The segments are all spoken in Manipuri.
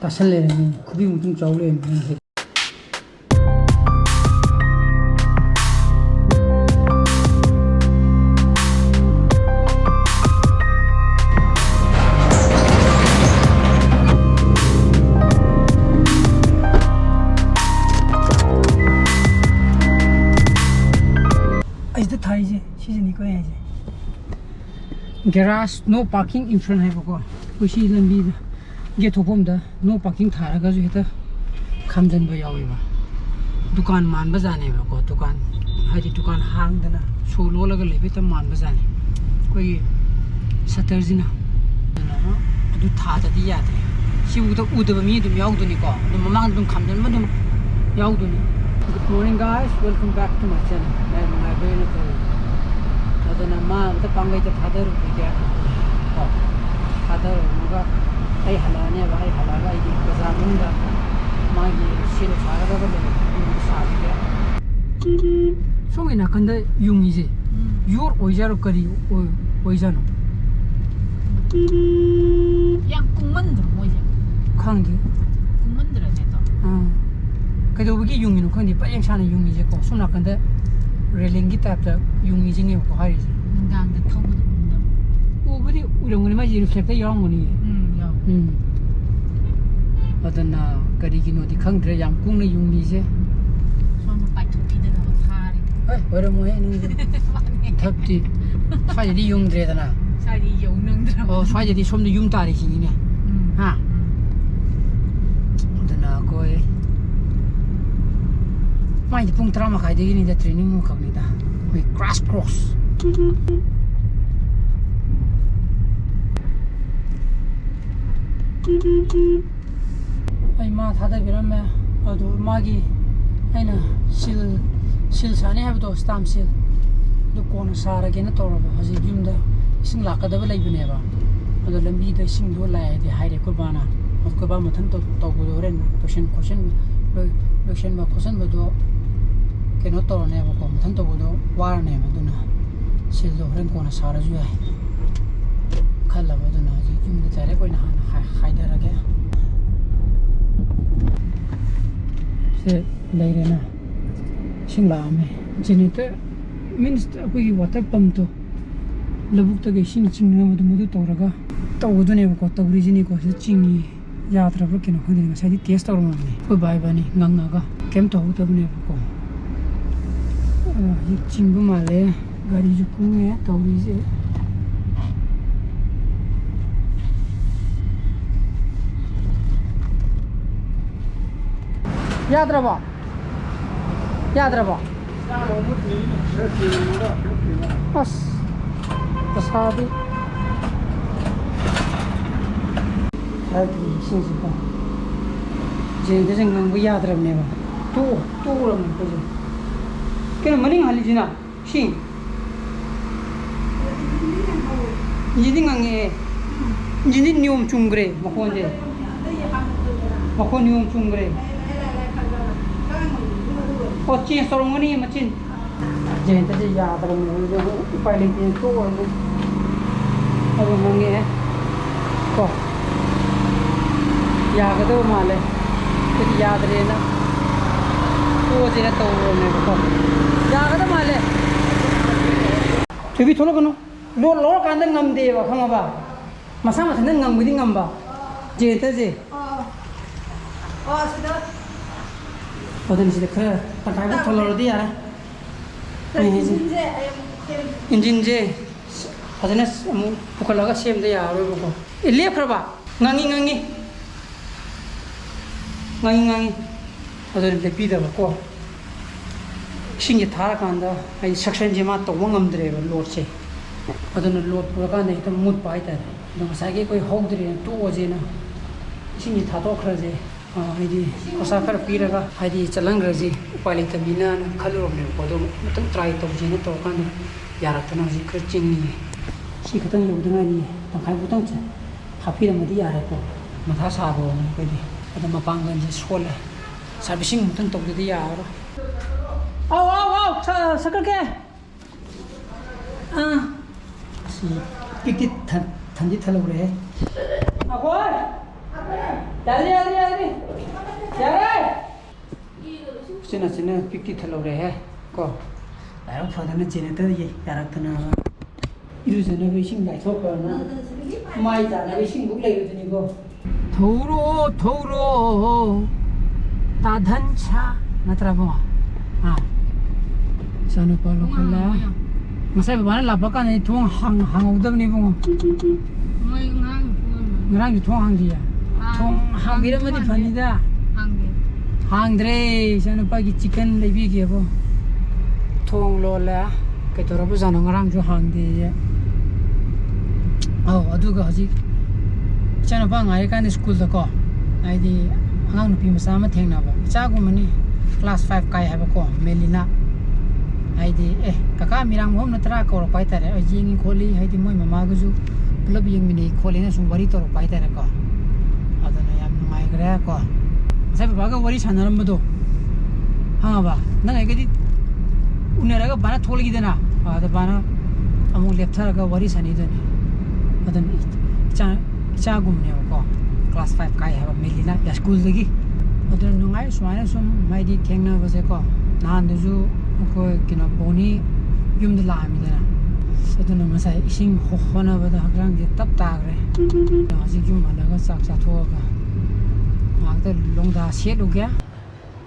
तासले खुबी मुतुं चावले Garage no parking in front hai bako kushi lambi ge thopom da no parking thara ga ju heta khamjan ba yawi ba dukan man ba jane ba ko dukan haji dukan hang dana solo laga lebe ta man ba jane koi satar jina adu tha da di ya de si u da ba mi dum yaw du ni ko dum mamang dum khamjan ma dum yaw du ni. Good morning guys, welcome back to my channel. My very adana ma ta pangai ta thadar ge ko thadar muga ai halane ba ai halaga ai di kazamun da ma gi sil sara ba le sa ge songi na kanda yung ije yor oijaro kari oijano yang kumandro moje khangi kumandra ne to kaido gi yung no khandi pa yang sana yung ije ko sona kanda railing gi tap da yung ije nge ko hari ngang da thong da ubudi urong ni ma ji reflect da yang ni ya adana kari gi no di khangdre yang kung na yung ni je so ma pai thu ki da na thari ai ora mo he ni thapti sai di yung dre da na sai di yo nang da oh sai di som di yung ta ri ni ne ha adana ko e mai di pung trama khai de ni da training mo khak ni da we crash cross ai ma thada biram me adu magi aina sil sani have do stamp sil do kona sara ge na tora ba haji yumda sing la ka da lai bune ba adu lambi da sing do lai de haire ko bana ko ba mathan to go ren question ba question ba do ke no to ne ba ko mathan to do war ne ba do na sil do ren kona sara ju ai khala ba do na haji yumda tare ko na haida ra ge se leire na singla me generator means apoi water pump to labuk ta ge sing ching na mudu toraga tawdu ne ko tawri jini ko chingi yatra bro kino khodi na sai test tor ma ne ko bai bani nganga ga kem to hu ta ne ko hi chingbu ma le gari ju ku ne tawri je याद रहा बस प्रसादी सिंह जेंदे जों याद रखने तो क्या मनिंग हाली जिना सिंह यदि गांगे यदि नियम चुंगरे मखोन जे मखोन नियम चुंगरे कोची सोरंगनी मचिन जेंते जे याद रखने जो पहले के तो अब मंगे को याद तो माले फिर याद रहना तो जे तो ने को याद तो माले 저기 돌아가노 로 간다 ngamde ba khanga ba masa ma thang ngam gudi ngam ba je ta je sida 어떤 시대 그 다이브 털러디 알아 인진제 하자네 뭐 부컬라가 시험돼 야로 보고 일리에 풀어봐 낭이 어떤 데 비다 갖고 신기 타라간다 아이 섹션지마 또 원감들에 로체 어떤 로 돌아가네 일단 못 봐이다 너무 사게 거의 호들이 또 오지나 신기 타도 그러지 하이디 코사카르 피라가 하이디 찰랑그지 우파리 타비나 칼로르네 보도 무튼 트라이 토지네 토칸 야라타나 지 크르칭니 시 같은 요드나니 당카이 부당 차 하피라마디 야라고 마타 사보 거디 아다 마방간지 솔라 서비싱 무튼 토기디 야로 아우 차 사카게 시 픽티 탄디 탈로 그래 아고 Sina picti thalo re ko ai phadana chene ta ye yarak thana iru jana be sing lai thok na mai ta na be sing buk lai ru ni ko thoro ta dhan cha natra bo ha sanu pa lo khala masai ba na la ba ka ni thong hang udam ni bo ngang thong hang dia thong hang bi ra ma di phani da Hangdre, sana pagi chicken lebih kia bo. Thong lo la, kita rabu sana ngarang jo hangde ya. Oh, adu ka haji. Sana pa ngai kan school da ko. Ai di angang nupi masama theng na ba. Cha ko mani class 5 kai ha ba ko Melina. Ai di kaka mirang hom na tra ko pai ta re. Ai jing kholi ai di moi mama ga ju club yeng mini kholi na sungwari to pai ta re ko. Adana yam ngai gra ko. Saya baga wari chanaram bado ha ba nang ai gadi unera ga bana thol gi dena ada bana amu lepthar ga wari sani deni adan cha gumne ko class 5 kai ha Melina ya school degi adan nungai swaina sum mai di thengna ba se ko nan du ju ko kina boni yum de la mi dena adan masai ising hona ba da grang ge tap ta gre ji yum ala ga sak sa tho ga Ada longda siet lu kya?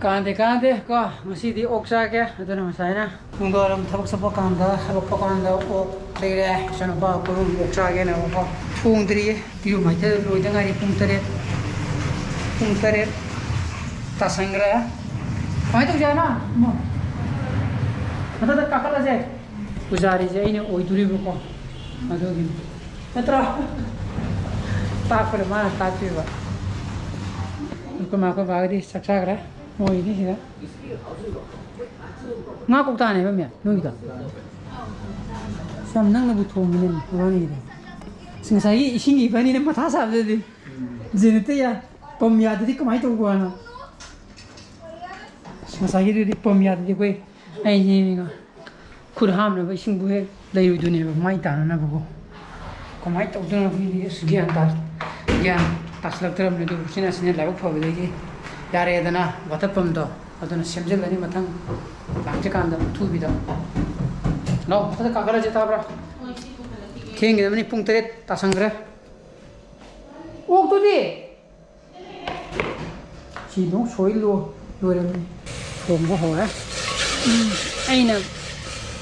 Kande ko masih di oksa kya? Itu nama saya na. Mungkin orang thabak sabak kanda ok dere sana ba ko oksa kya na ko. Pung diri piru mai te lu dengar pung teret ta sangra. Mai tu jana. Mo. Ada tak kakak aja. Pujari je ini oi duri ko. Aduh gini. Petra. Tak permana tak tiba. Ko ma ko ba di sak sak ra moi ni sida nga ko ta ne ba me no ida sam nang na bu thong ni ba ni de sing sai ising i ba ni ne matha sa de di jinete ya pom ya de ko mai to ko na sing sai de pom ya de ko ai ni mi ga khur ham na ba sing bu he lai ru du ne ba mai ta na ba ko mai to de na bi di sgyan ta gyan taslak teram ne du sina sina labak phaw de yare dana watapam do aduna semjel ani mathang langje kanda thu bi do no ta ka kala jeta bra theng ge mani pung tere ta sangra ok tu di chi no soi lo re thom bo ho ai na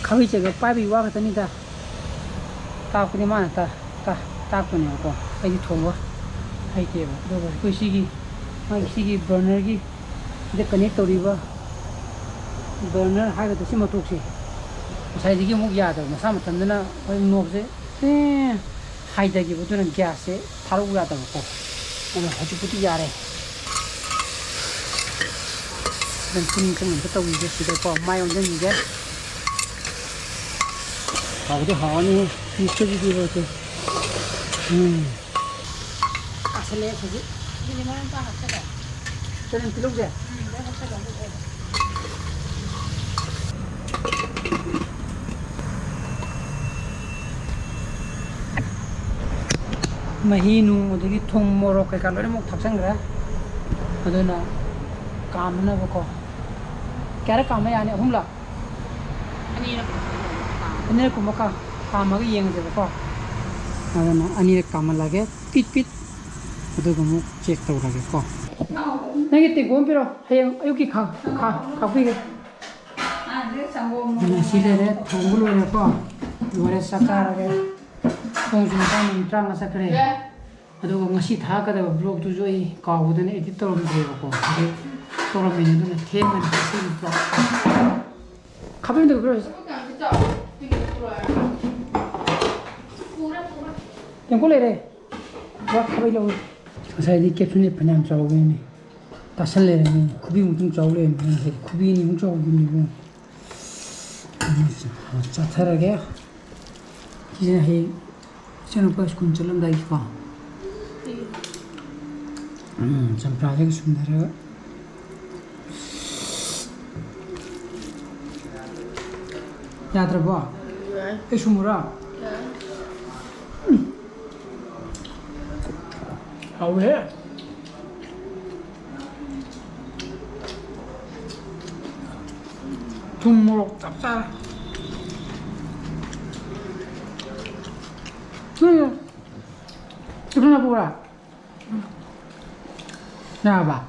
khawi che ga pa bi wa ka tani da ta ku ni ma ta ku ni ko ai di thom wa hai ke ba do ba ko sigi burner gi de connect toriba burner ha ga tsi motok si sai gi mu ya da masa matan na oi nok se hai da gi bu na gas se tharu ya da ko ana haju puti ya re dan tin kan ta wi ge si da ko mai on den ge ha ga ha ni ni se gi ro te asale se ini mana tak ada. Jangan peluk je. Mahinu, jadi thong morok kalau ni mau thaksan gra. Ada na kamna bako. Kira kamnya ani humla. Ani aku maka kamagi yang je bako. Ada na ani kamal lagi pit. Itu kamu cek tahu lagi kok. Nanti tinggal piro, hayang ayo kita pergi. Nasi dere, tunggu lu kok. Luar sakar lagi. Tunggu mintrang sakar. Itu kamu ngasih thak ada blog tu joi kau udah nih editor lebih kok. Jadi orang ini tu nih teman sih itu. Kapan itu bro? Tunggu leh. Wah kapan itu? Saya di caption ni penyam jauh ni, tasal le ni, kubi mungkin jauh le ni, kubi ni mungkin jauh ni pun. Cathar lagi, kisah ni, siapa pas kuncalam dah ikut. Sampai lagi sumber. Ya terbawa. Sumura. How here? thum morok chap cha Chúng nó vô à? Nhà bà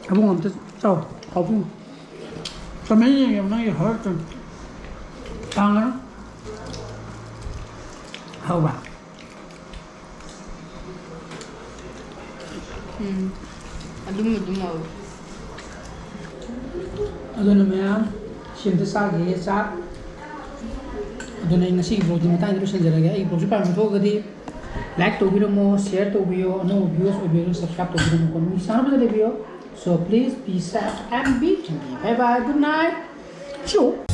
Abang ngomong tu tahu Abang Kami ni yang nak hurt Tangan Hau bà ꯑꯗꯨꯝ Aduna ma'am Siyempre sa gaya sa Aduna yung nasi vlog din tayo sa jalaga ay vlog pa mo gadi like to video mo share to video ano views o video subscribe to video mo kung sana ba video so please be safe and be happy bye bye good night ciao